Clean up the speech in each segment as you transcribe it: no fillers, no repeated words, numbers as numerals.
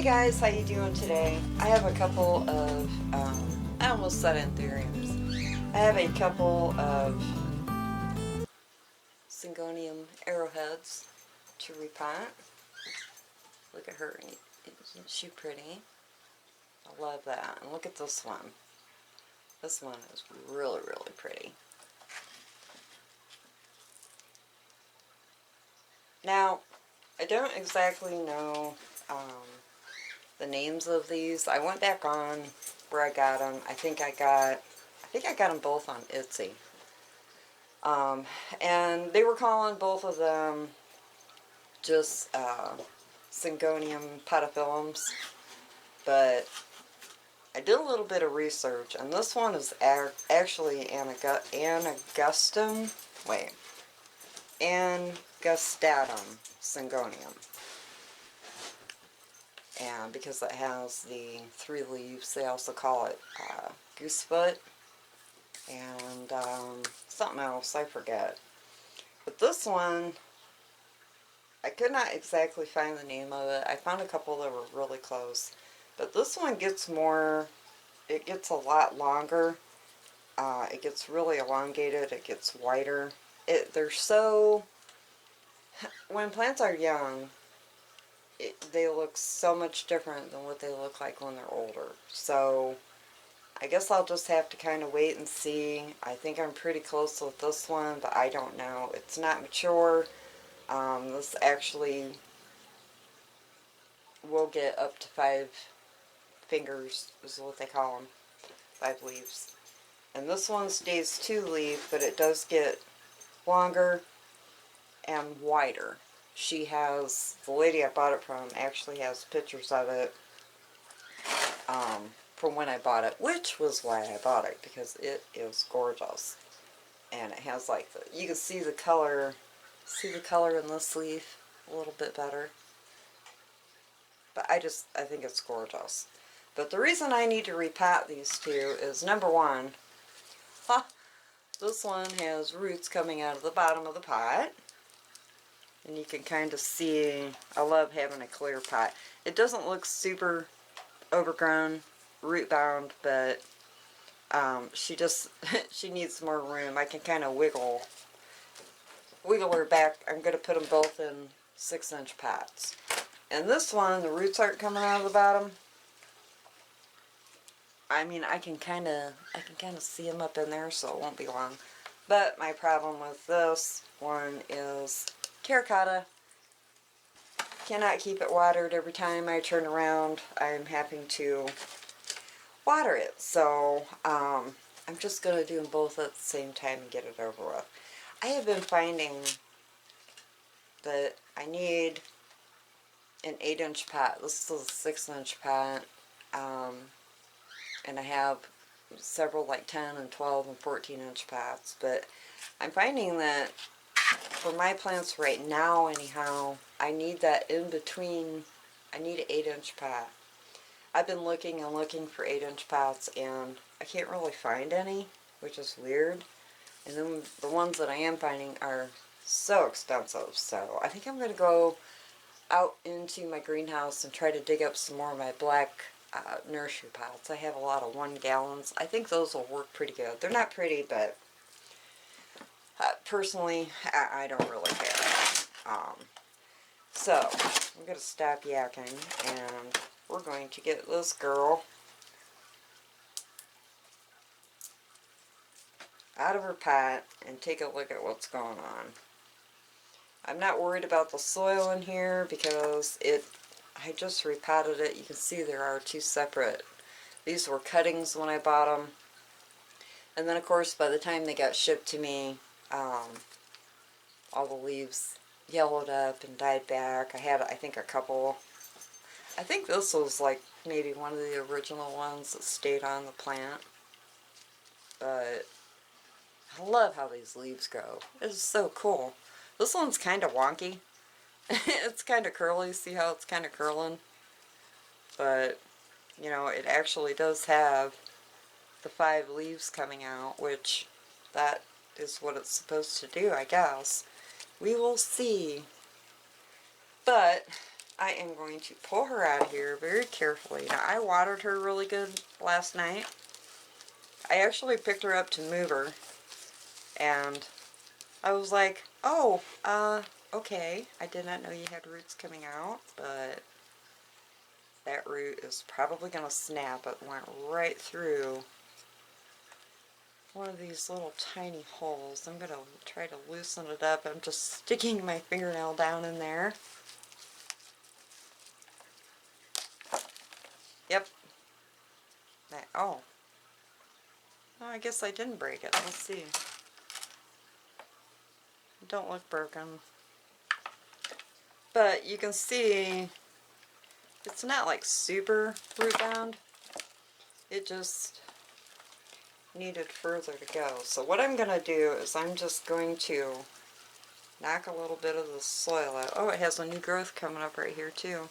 Hey guys, how you doing today? I have a couple of, I almost said anthuriums. I have a couple of Syngonium arrowheads to repot. Look at her, isn't she pretty? I love that. And look at this one. This one is really, really pretty. Now, I don't exactly know the names of these. I went back on where I got them. I think I got them both on Etsy. And they were calling both of them just Syngonium podophyllums, but I did a little bit of research, and this one is actually Angustatum Syngonium. And because it has the 3 leaves, they also call it goosefoot and something else, I forget. But this one, I could not exactly find the name of it. I found a couple that were really close. But this one gets more, it gets a lot longer. It gets really elongated. It gets wider. They're so, when plants are young, they look so much different than what they look like when they're older. So I guess I'll just have to kind of wait and see. I think I'm pretty close with this one, but I don't know. It's not mature. This actually will get up to 5 fingers, is what they call them. 5 leaves. And this one stays 2 leaf, but it does get longer and wider. She has, the lady I bought it from actually has pictures of it from when I bought it, which was why I bought it, because it is gorgeous. And it has like you can see the color in this leaf a little bit better. But I think it's gorgeous. But the reason I need to repot these two is, number one, this one has roots coming out of the bottom of the pot. And you can kind of see, I love having a clear pot. It doesn't look super overgrown, root bound, but she needs more room. I can kind of wiggle her back. I'm going to put them both in 6-inch pots. And this one, the roots aren't coming out of the bottom. I mean, I can kind of see them up in there, so it won't be long. But my problem with this one is terracotta. Cannot keep it watered every time I turn around. I'm having to water it, so I'm just going to do them both at the same time and get it over with. I have been finding that I need an 8-inch pot. This is a 6-inch pot, and I have several like 10 and 12 and 14-inch pots, but I'm finding that for my plants right now anyhow, I need that in between. I need an 8-inch pot. I've been looking and looking for 8-inch pots, and I can't really find any, which is weird. And then the ones that I am finding are so expensive, so I think I'm going to go out into my greenhouse and try to dig up some more of my black nursery pots. I have a lot of 1 gallons. I think those will work pretty good. They're not pretty, but personally, I don't really care. So, I'm going to stop yakking, and we're going to get this girl out of her pot and take a look at what's going on. I'm not worried about the soil in here because I just repotted it. You can see there are 2 separate. These were cuttings when I bought them. And then of course by the time they got shipped to me, all the leaves yellowed up and died back. I had, I think, a couple. I think this was like maybe one of the original ones that stayed on the plant. But I love how these leaves grow. It's so cool. This one's kind of wonky. It's kind of curly. See how it's kind of curling? But, you know, it actually does have the 5 leaves coming out, which that is what it's supposed to do, I guess. We will see. But I am going to pull her out of here very carefully. Now, I watered her really good last night. I actually picked her up to move her, and I was like, oh, okay. I did not know you had roots coming out, but that root is probably going to snap. It went right through one of these little tiny holes. I'm going to try to loosen it up. I'm just sticking my fingernail down in there. Yep. Oh. Oh, I guess I didn't break it. Let's see. It don't look broken. But you can see it's not like super root bound. It just needed further to go. So what I'm going to do is I'm just going to knock a little bit of the soil out. Oh, it has a new growth coming up right here too.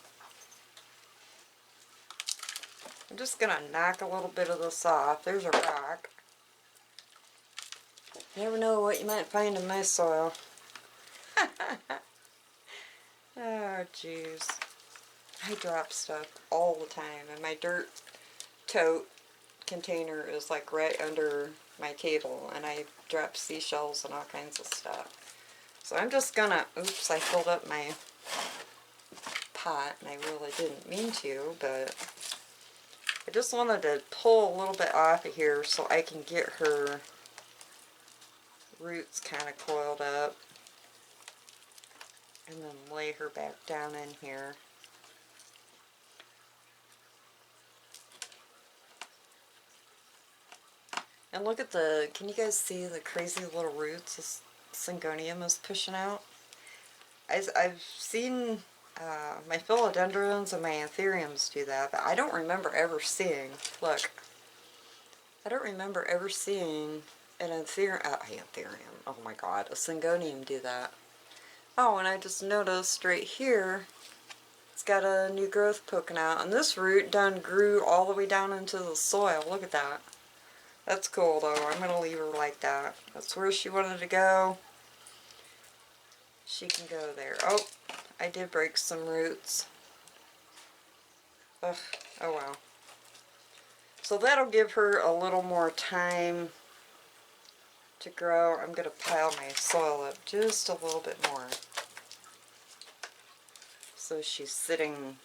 I'm just going to knock a little bit of this off. There's a rock. You never know what you might find in my soil. Oh, jeez. I drop stuff all the time, and my dirt tote container is like right under my table, and I drop seashells and all kinds of stuff. So I'm just gonna, oops, I filled up my pot, and I really didn't mean to, but I just wanted to pull a little bit off of here so I can get her roots kind of coiled up, and then lay her back down in here. And look at the, can you guys see the crazy little roots this Syngonium is pushing out? I've seen my philodendrons and my anthuriums do that, but I don't remember ever seeing, look, I don't remember ever seeing an anthurium, oh my god, a Syngonium do that. Oh, and I just noticed right here, it's got a new growth poking out, and this root done grew all the way down into the soil. Look at that. That's cool though. I'm going to leave her like that. That's where she wanted to go. She can go there. Oh, I did break some roots. Ugh, oh well. So that'll give her a little more time to grow. I'm going to pile my soil up just a little bit more. So she's sitting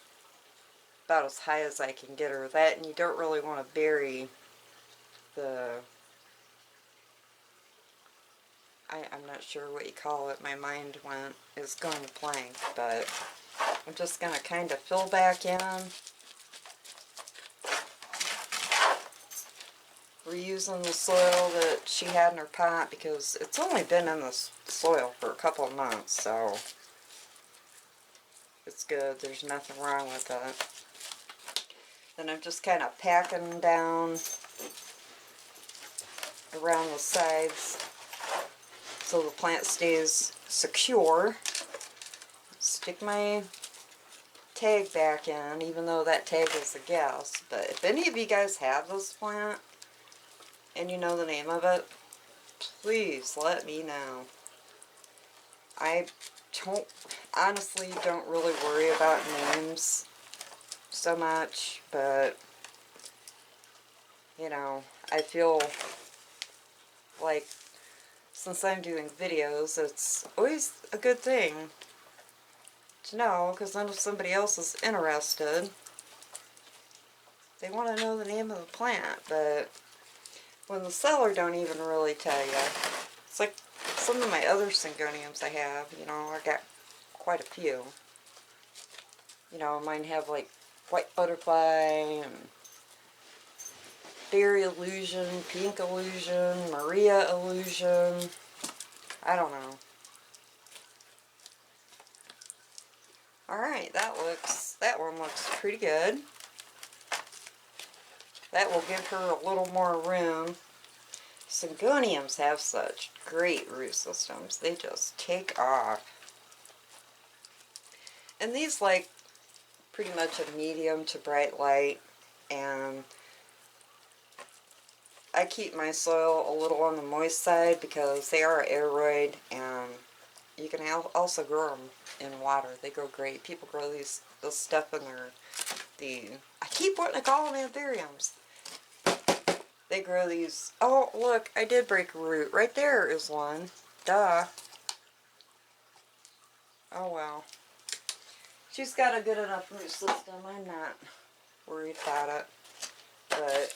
about as high as I can get her. That, and you don't really want to bury the, I'm not sure what you call it, my mind is going blank, but I'm just going to kind of fill back in, reusing the soil that she had in her pot, because it's only been in the soil for a couple of months, so it's good, there's nothing wrong with it. Then I'm just kind of packing down around the sides so the plant stays secure. Stick my tag back in, even though that tag is a guess. But if any of you guys have this plant and you know the name of it, please let me know. I honestly don't really worry about names so much, but you know, I feel like since I'm doing videos, it's always a good thing to know, because then if somebody else is interested, they want to know the name of the plant. But when the seller don't even really tell you, it's like some of my other Syngoniums I have, you know, I got quite a few. You know, mine have like white butterfly and berry illusion, pink illusion, Maria illusion, I don't know. Alright, that one looks pretty good. That will give her a little more room. Syngoniums have such great root systems. They just take off. And these like pretty much a medium to bright light, and I keep my soil a little on the moist side because they are Aroid, and you can also grow them in water. They grow great. People grow this stuff in I keep wanting to call them anthuriums. They grow these. Oh, look, I did break a root. Right there is one. Duh. Oh well. She's got a good enough root system. I'm not worried about it. But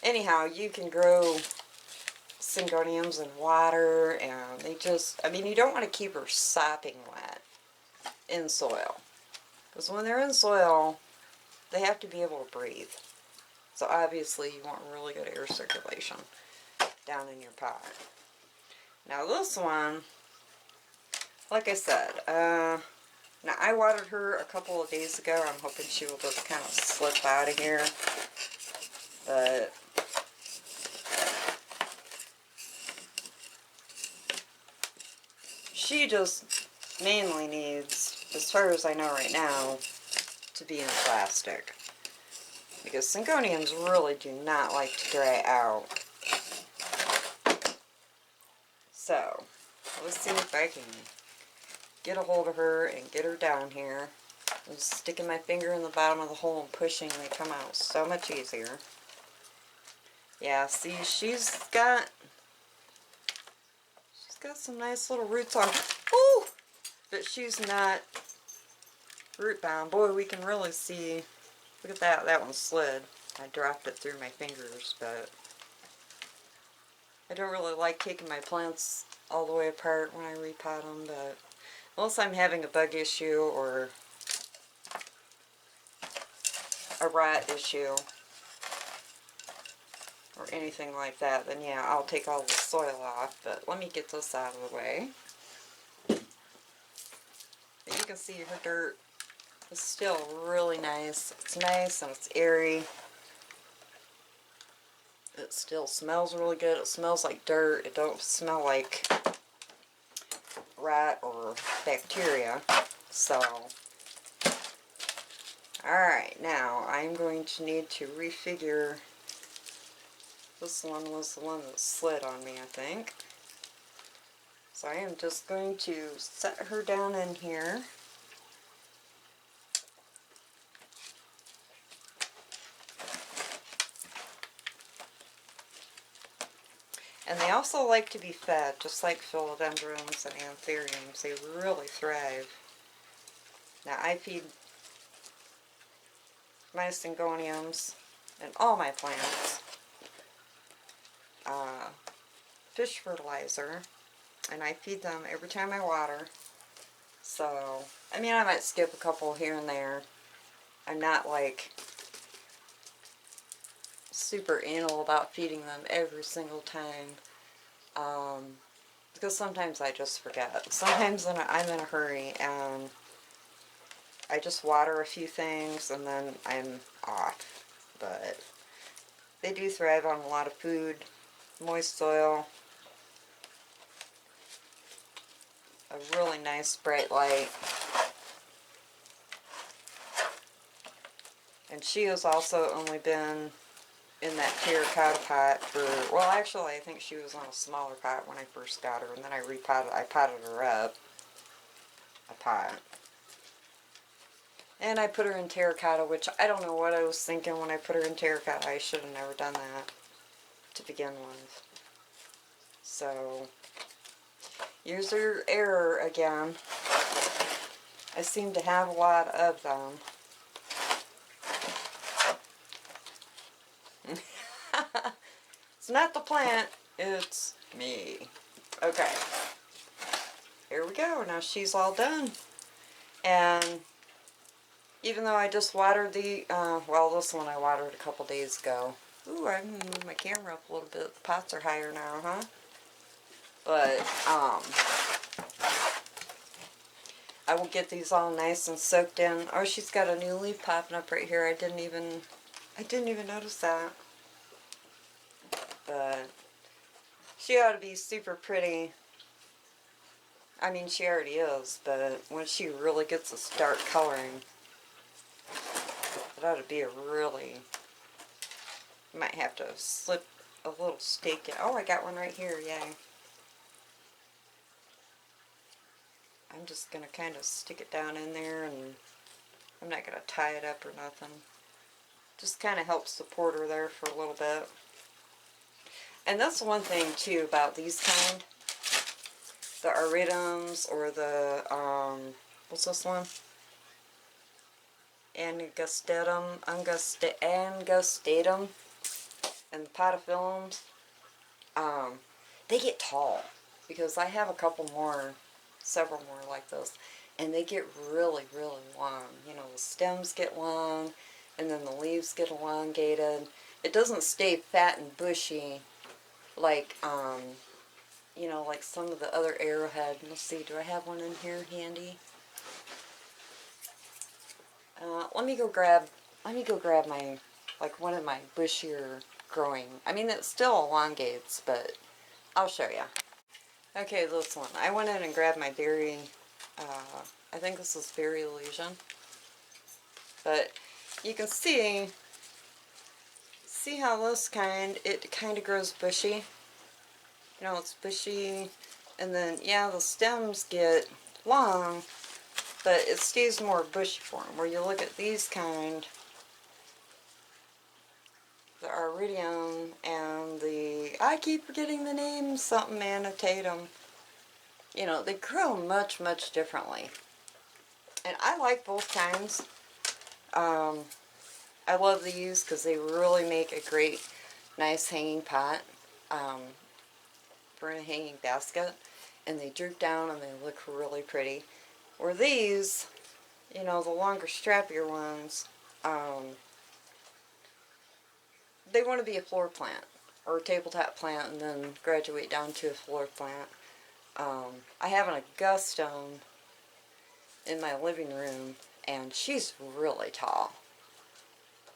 anyhow, you can grow Syngoniums in water, and they just, I mean, you don't want to keep her sopping wet in soil. Because when they're in soil, they have to be able to breathe. So obviously you want really good air circulation down in your pot. Now this one, like I said, now I watered her a couple of days ago. I'm hoping she will just kind of slip out of here. But she just mainly needs, as far as I know right now, to be in plastic. Because Syngoniums really do not like to dry out. So, let's see if I can get a hold of her and get her down here. I'm sticking my finger in the bottom of the hole and pushing, they come out so much easier. Yeah, see, she's got some nice little roots on. Ooh! But she's not root bound. Boy, we can really see. Look at that. That one slid. I dropped it through my fingers, but I don't really like taking my plants all the way apart when I repot them, but unless I'm having a bug issue or a rat issue or anything like that, then yeah, I'll take all the soil off. But let me get this out of the way. But you can see her dirt is still really nice. It's nice and it's airy. It still smells really good. It smells like dirt. It don't smell like rat or bacteria. So, alright, now I'm going to need to refigure. This one was the one that slid on me, I think. So I am just going to set her down in here. And they also like to be fed, just like philodendrons and anthuriums. They really thrive. Now I feed my Syngoniums and all my plants fish fertilizer, and I feed them every time I water. So, I mean, I might skip a couple here and there. I'm not like super anal about feeding them every single time, because sometimes I just forget. Sometimes I'm in a hurry and I just water a few things and then I'm off. But they do thrive on a lot of food, moist soil, a really nice bright light. And she has also only been in that terracotta pot for, well, actually I think she was on a smaller pot when I first got her, and then I potted her up a pot. And I put her in terracotta, which I don't know what I was thinking when I put her in terracotta. I should have never done that to begin with. So, user error again. I seem to have a lot of them. It's not the plant, it's me. Okay. Here we go. Now she's all done. And even though I just watered well, this one I watered a couple days ago. Ooh, I can move my camera up a little bit. The pots are higher now, huh? But, I will get these all nice and soaked in. Oh, she's got a new leaf popping up right here. I didn't even notice that. But she ought to be super pretty. I mean, she already is, but when she really gets a start coloring, it ought to be a really, might have to slip a little stake in. Oh, I got one right here, yay. I'm just going to kind of stick it down in there, and I'm not going to tie it up or nothing. Just kind of help support her there for a little bit. And that's one thing too about these kind, the Aroids or the, what's this one? Angustatum, and the Patio, they get tall, because I have a couple more, several more like this, and they get really, really long. You know, the stems get long, and then the leaves get elongated. It doesn't stay fat and bushy like, you know, like some of the other arrowhead. Let's see, do I have one in here handy? Let me go grab my, like one of my bushier growing. I mean, it still elongates, but I'll show you. Okay, this one. I went in and grabbed my berry, I think this is berry illusion. But you can see how this kind, it kind of grows bushy. You know, it's bushy, and then, yeah, the stems get long, but it stays more bushy form. Where you look at these kind, the Iridium and the, I keep forgetting the name, something Annotatum. You know, they grow much, much differently. And I like both kinds. I love these because they really make a great, nice hanging pot for a hanging basket. And they droop down and they look really pretty. Or these, you know, the longer, strappier ones, they want to be a floor plant or a tabletop plant and then graduate down to a floor plant. I have an Angustatum in my living room, and she's really tall.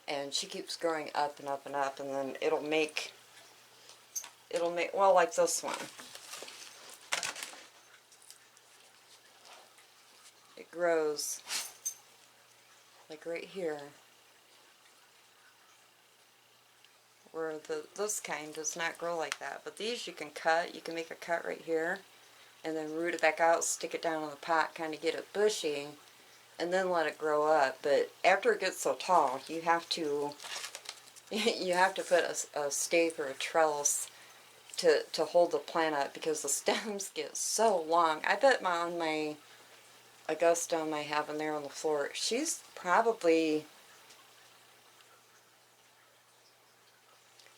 And she keeps growing up and up and up, and then it'll make, well, like this one. It grows like right here, where this kind does not grow like that. But these you can cut. You can make a cut right here, and then root it back out, stick it down in the pot, kind of get it bushy, and then let it grow up. But after it gets so tall, you have to put a stake or a trellis to hold the plant up, because the stems get so long. I bet on my Angustatum I have in there on the floor, she's probably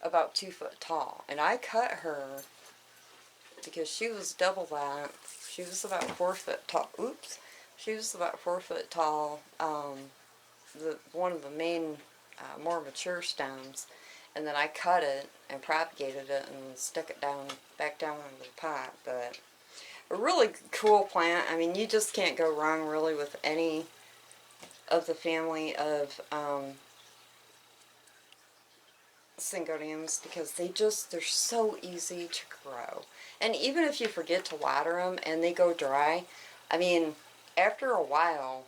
about 2 foot tall, and I cut her because she was double that. She was about 4 foot tall. Oops, she was about 4 foot tall. One of the main more mature stems, and then I cut it and propagated it and stuck it back down into the pot. But a really cool plant. I mean, you just can't go wrong really with any of the family of Syngoniums, because they're so easy to grow. And even if you forget to water them and they go dry, I mean, after a while,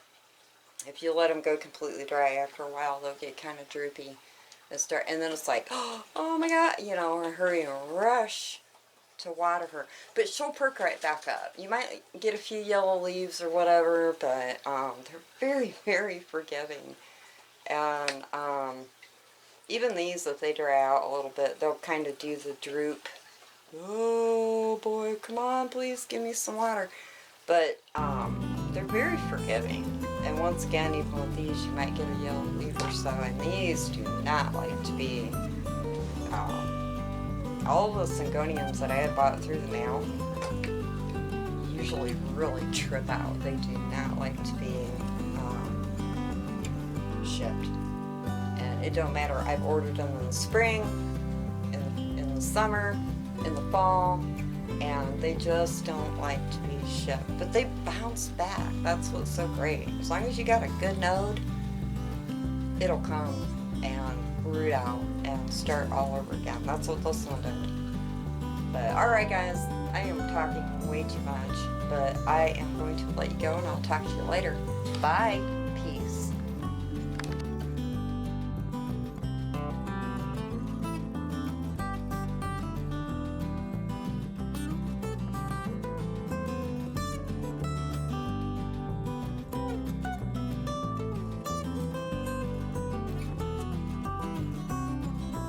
if you let them go completely dry, after a while they'll get kind of droopy and then it's like, oh my god, you know, or hurry and rush to water her. But she'll perk right back up. You might get a few yellow leaves or whatever, but they're very, very forgiving. And even these, if they dry out a little bit, they'll kind of do the droop. Oh boy, come on, please give me some water. But they're very forgiving. And once again, even with these, you might get a yellow leaf or so. And these do not like to be. All the Syngoniums that I had bought through the mail usually really trip out. They do not like to be shipped. And it don't matter. I've ordered them in the spring, in the summer, in the fall, and they just don't like to be shipped. But they bounce back. That's what's so great. As long as you got a good node, it'll come and root out and start all over again. That's what this one did. But alright guys, I am talking way too much, but I am going to let you go and I'll talk to you later. Bye!